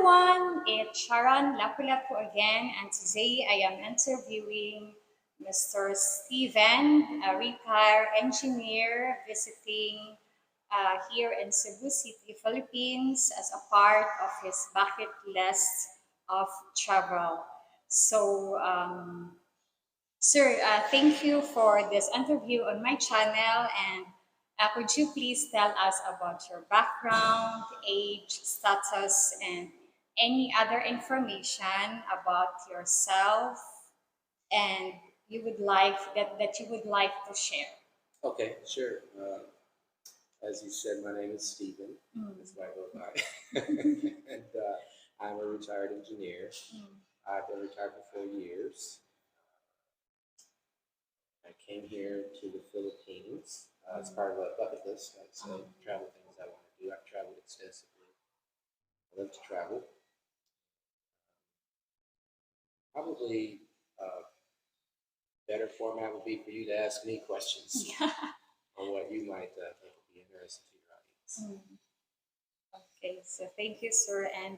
everyone, it's Sharon Lapu-Lapu again, and today I am interviewing Mr. Steven, a retired engineer visiting here in Cebu City, Philippines, as a part of his bucket list of travel. So, sir, thank you for this interview on my channel. And could you please tell us about your background, age, status, and any other information about yourself and that you would like to share? Okay, sure. As you said, my name is Stephen. Mm. That's what I go by. And I'm a retired engineer. Mm. I've been retired for 4 years. I came here to the Philippines as part of a bucket list. I'd say travel things I want to do. I've traveled extensively. I love to travel. Probably better format would be for you to ask me questions on what you might think would be interesting to your audience. Mm. Okay, so thank you, sir. And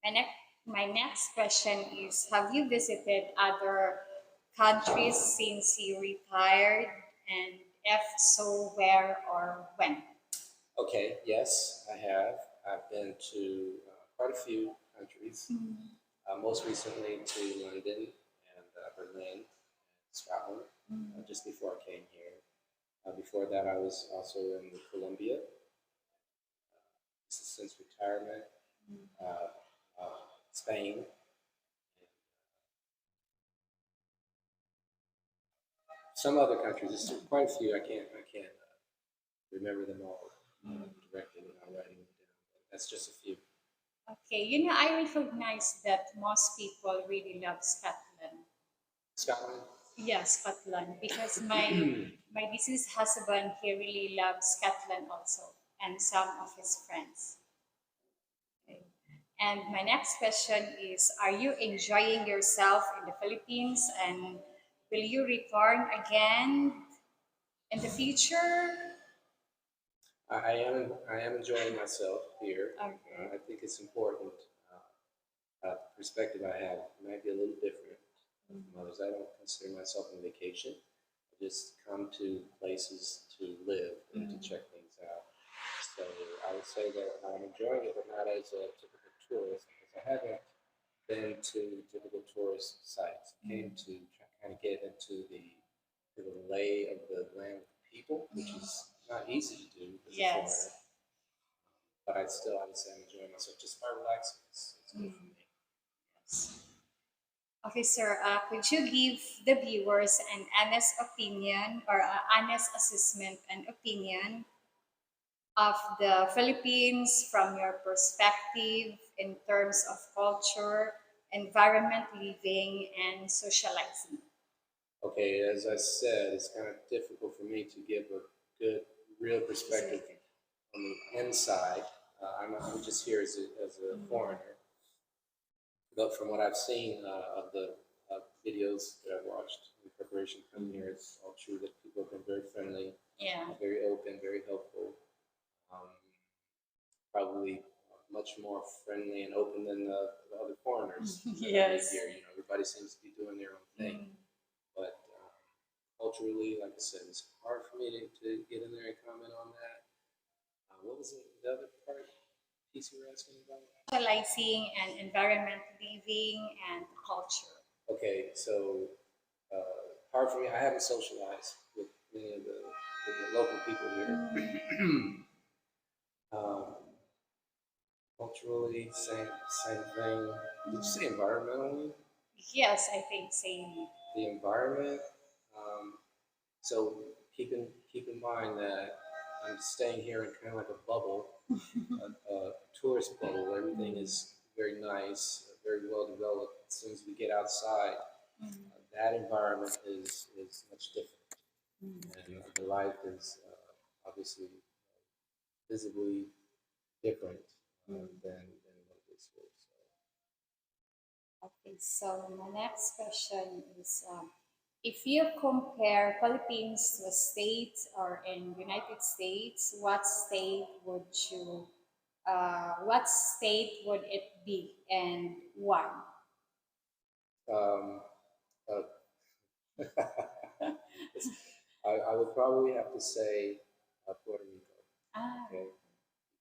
my next my next question is: have you visited other countries since you retired, and if so, where or when? Okay, yes, I have. I've been to quite a few countries. Mm. Most recently to London and Berlin, Scotland, Mm. just before I came here. Before that, I was also in Colombia. This is since retirement. Uh, Spain, some other countries. There's quite a few. I can't remember them all directly without writing them down. But that's just a few. Okay, I recognize that most people really love Scotland. Scotland. Yeah, Scotland, because my deceased husband, he really loves Scotland also, and some of his friends. Okay. And my next question is: are you enjoying yourself in the Philippines, and will you return again in the future? I am enjoying myself here. Okay. I think it's important. The perspective I have might be a little different from others. I don't consider myself on vacation. I just come to places to live and to check things out. So I would say that I'm enjoying it, but not as a typical tourist, because I haven't been to typical tourist sites. I came to kind of get into the lay of the land of the people, which is not easy to do as a Yes. foreigner. But I would say I'm enjoying myself just by relaxing. It's good for me. Yes. Okay, sir, could you give the viewers an honest opinion or an honest assessment and opinion of the Philippines from your perspective in terms of culture, environment, living, and socializing? Okay, as I said, it's kind of difficult for me to give a good, real perspective on the inside. I'm just here as a foreigner, but from what I've seen of the videos that I've watched in preparation to come here, it's all true that people have been very friendly, Yeah. very open, very helpful. Um, Probably much more friendly and open than the other foreigners that I meet Yes. here. Everybody seems to be doing their own thing. But culturally, like I said, it's hard for me to get in there and comment on that. What was the other part piece you were asking about? Socializing and environment, living, and culture. Okay, so hard for me. I haven't socialized with many of the local people here. um, Culturally, same thing. Did you say environmentally? Yes, I think same. The environment. Um, so keep in mind that I'm staying here in kind of like a bubble, a tourist bubble. Everything is very nice, very well developed. As soon as we get outside, that environment is much different, and the life is obviously visibly different than what it is here. So. Okay, so my next question is, if you compare Philippines to a state or in United States, what state would you what state would it be and why? Um, uh, I would probably have to say Puerto Rico, Ah, okay,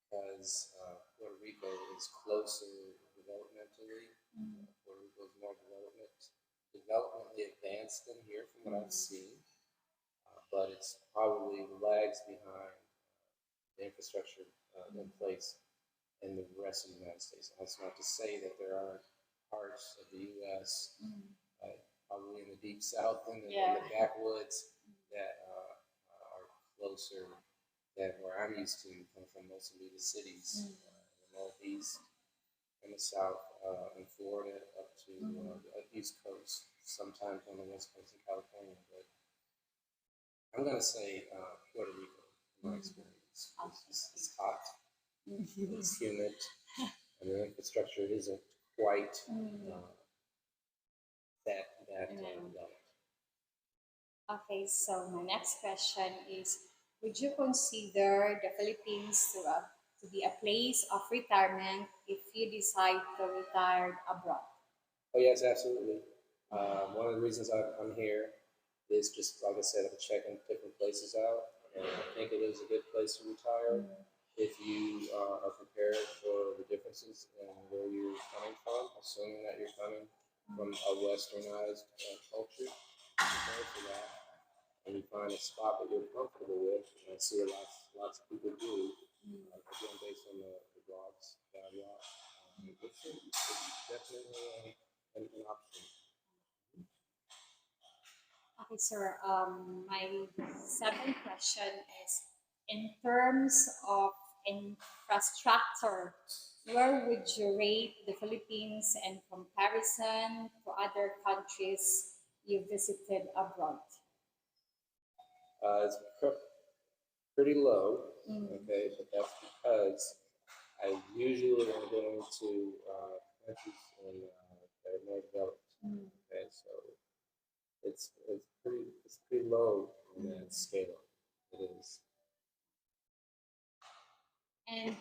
because Puerto Rico is closer developmentally. mm, Puerto Rico is more developmentally advanced than here from what I've seen, but it's probably lags behind the infrastructure in place in the rest of the United States. That's not to say that there aren't parts of the U.S., mm, uh, probably in the deep south and in yeah. the backwoods, that are closer than where I'm used to. Come from mostly the cities, Mm, the northeast and the south, in Florida up to mm, the East Coast, sometimes on the West Coast in California. But I'm going to say Puerto Rico, in my mm. experience. Okay. It's hot, Mm. it's humid, and the infrastructure isn't quite Mm. uh, that Mm. developed. Okay, so my next question is, would you consider the Philippines to be a place of retirement if you decide to retire abroad? Oh yes, absolutely. One of the reasons I'm here is just like I said, I'm checking different places out, and I think it is a good place to retire Mm. if you are prepared for the differences in where you're coming from, assuming that you're coming from a westernized culture. Prepare for that, and you find a spot that you're comfortable with, and I see lots of people do. Again, based on the blogs that I watch, it's definitely an option. Okay, sir. My second question is, in terms of infrastructure, where would you rate the Philippines in comparison to other countries you visited abroad? It's pretty low, Mm. okay, but that's because I usually am going to countries that are more developed. Mm. Okay, so it's pretty low on that scale. It is. And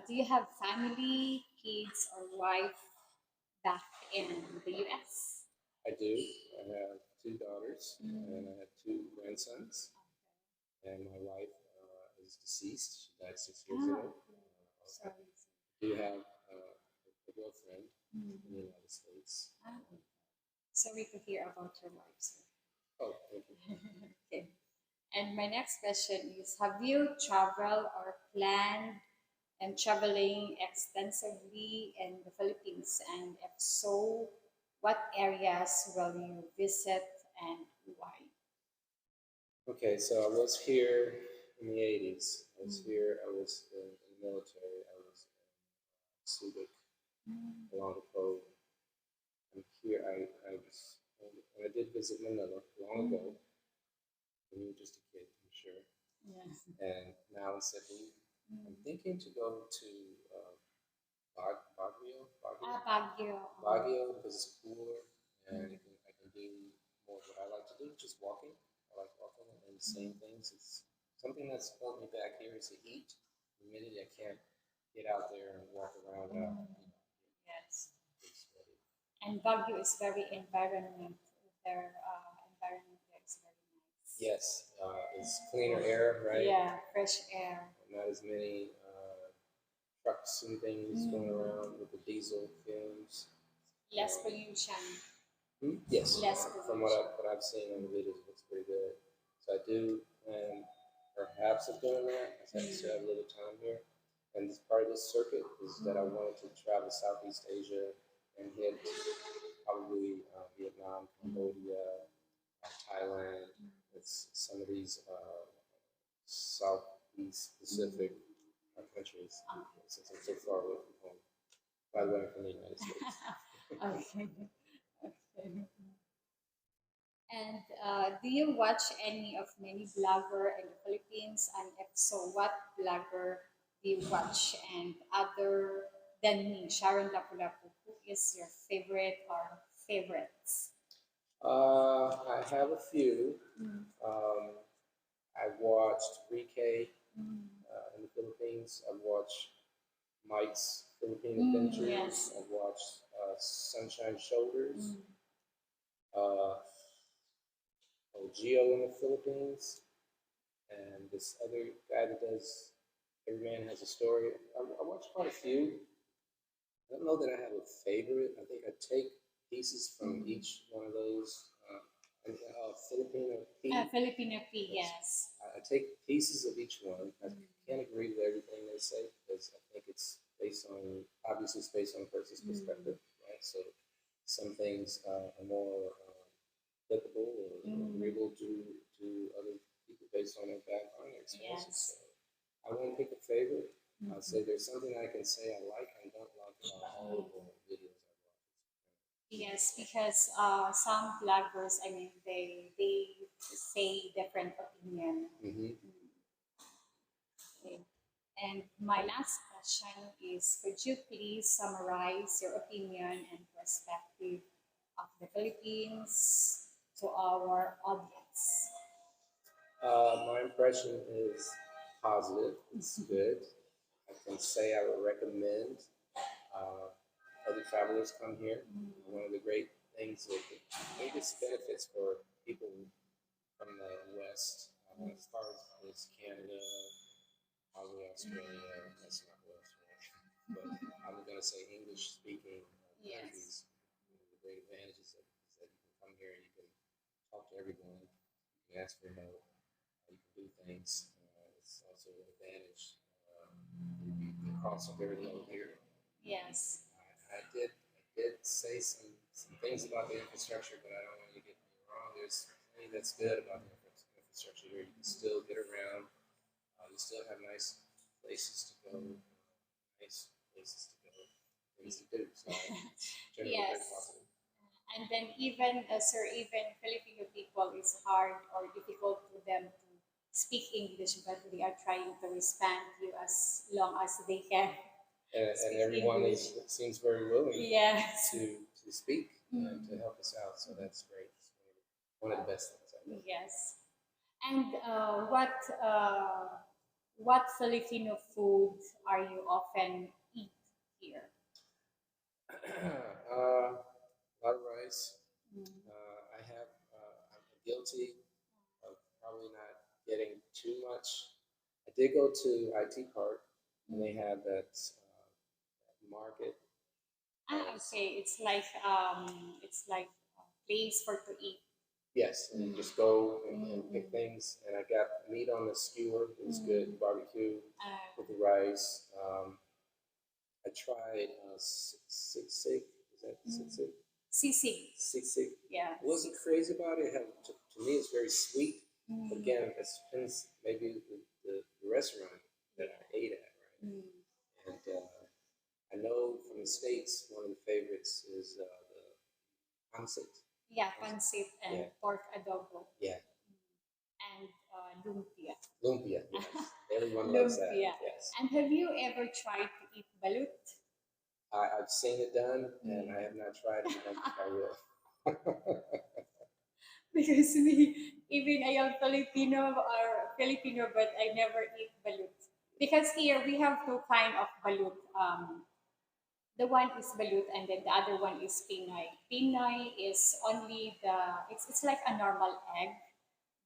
do you have family, kids, or wife back in the US? I do. I have two daughters and Mm. I have two grandsons. And my wife is deceased. She died 6 years Ah, ago. I sorry. do have a girlfriend in the Mm. United States. Ah, sorry to hear about your wife, sir. Oh, thank you. Okay. And my next question is, have you traveled or planned and traveling extensively in the Philippines? And if so, what areas will you visit and why? Okay, so I was here in the 80s. I was Mm. here, I was in the military. I was in Subic Mm. along the coast. And here and I did visit Manila long ago Mm. when you were just a kid, I'm sure. Yes. And now in Cebu, I'm Mm. thinking to go to Ah, Baguio. Baguio because it's cooler and Mm. I can do more of what I like to do, just walking. I like walking and seeing Mm. things. It's something that's holding me back here is the heat, humidity. I can't get out there and walk around without, Mm. Yes. getting sweaty. And Baguio is very environment. Their environment there is very nice. Yes, it's cleaner air, right? Yeah, fresh air. Not as many trucks and things going Mm. around with the diesel fumes. Less Um, pollution. Yes, Less from pollution. what I've seen on the videos, it looks pretty good. So I do plan perhaps of doing that. I still have a little time here. And this part of this circuit is that I wanted to travel Southeast Asia and hit probably Vietnam, Cambodia, Thailand. It's some of these Southeast Pacific countries since I'm so far away from home. By the way, I'm from the United States. Okay. Okay. And do you watch any of many blogger in the Philippines? And if so, what blogger do you watch? And other than me, Sharon Lapu-Lapu, who is your favorite or favorites? I have a few. Mm. Um, I've watched Rike Mm. in the Philippines. I've watched Mike's Philippine Adventures. Yes. I've watched Sunshine Shoulders. Mm. Uh, Geo in the Philippines, and this other guy that does Every Man Has a Story. I watched quite a few. I don't know that I have a favorite. I think I take pieces from each one of those. And, Filipino Pete. Filipino P, Yes. yes. I take pieces of each one. I can't agree with everything they say because I think it's based on obviously it's based on a person's perspective, right? So some things are more applicable or agreeable to other people based on their background and experiences. Yes. So I won't pick a favorite. I'd say there's something I can say I like and don't like about all of the videos I watch. Yes, because some bloggers, I mean, they say different opinion. Mm-hmm. Okay. And my last question is, could you please summarize your opinion and perspective of the Philippines to our audience? My impression is positive. It's good. I can say I would recommend uh, other travelers come here. One of the great things, the biggest benefits for people from the West, as far as Canada, probably Australia, that's not West, right? But I'm going to say English speaking Yes. countries. The great advantages is that you can come here and you can talk to everyone, you can ask for help, you can do things. It's also an advantage. The costs are very low here. Yes. I did say some things about the infrastructure, but I don't want you to get me wrong. There's plenty that's good about the infrastructure here. You can still get around. You still have nice places to go, nice places to go, things to do. So it's generally very Yes. positive. And then even, sir, even Filipino people, it's hard or difficult for them to speak English, but they are trying to respond you as long as they can And speak everyone English. seems very willing Yes. to speak and to help us out. So that's great. It's one of the best things I think. Yes. And what Filipino food are you often eat here? A lot of rice. Mm. I'm guilty of probably not getting too much. I did go to IT Park, and they have that market. Okay. It's like a place for to eat. Yes, and you just go and pick things. And I got meat on the skewer. It was good, barbecue with the rice. I tried sisig. Is that sisig? Sisig. Sisig. Yeah. I wasn't crazy about it. To me, it's very sweet. But again, it depends maybe the restaurant that I ate at, right? And I know from the States, one of the favorites is the pancit. Yeah, pancit and Yeah. pork adobo Yeah, and lumpia. lumpia. Yes, everyone loves that. Lumpia. Yes, And have you ever tried to eat balut? I've seen it done, and I have not tried it. I don't think I will. Because me, even I am Filipino, but I never eat balut. Because here we have two kind of balut. The one is balut, and then the other one is pinoy. Pinoy is only it's like a normal egg,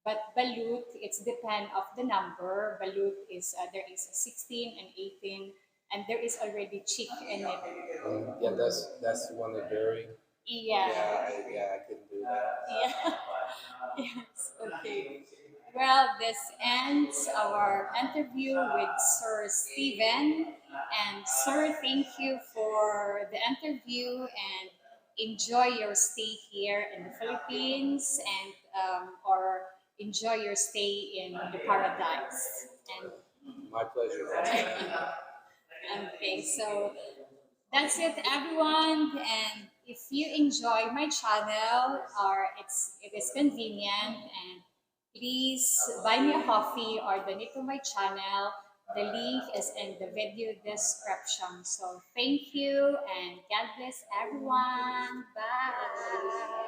but balut it's depend of the number. Balut is there is 16 and 18, and there is already chick in it. Yeah, that's the one that bury. Yeah. Yeah, I couldn't do that. Yeah. Yes. Okay. Well, this ends our interview with Sir Stephen. And Sir, thank you for the interview and enjoy your stay here in the Philippines and or enjoy your stay in the paradise. And My pleasure. okay, so that's it, everyone. And if you enjoy my channel or it is convenient, and please buy me a coffee or donate to my channel. The link is in the video description. So thank you and God bless everyone. Bye.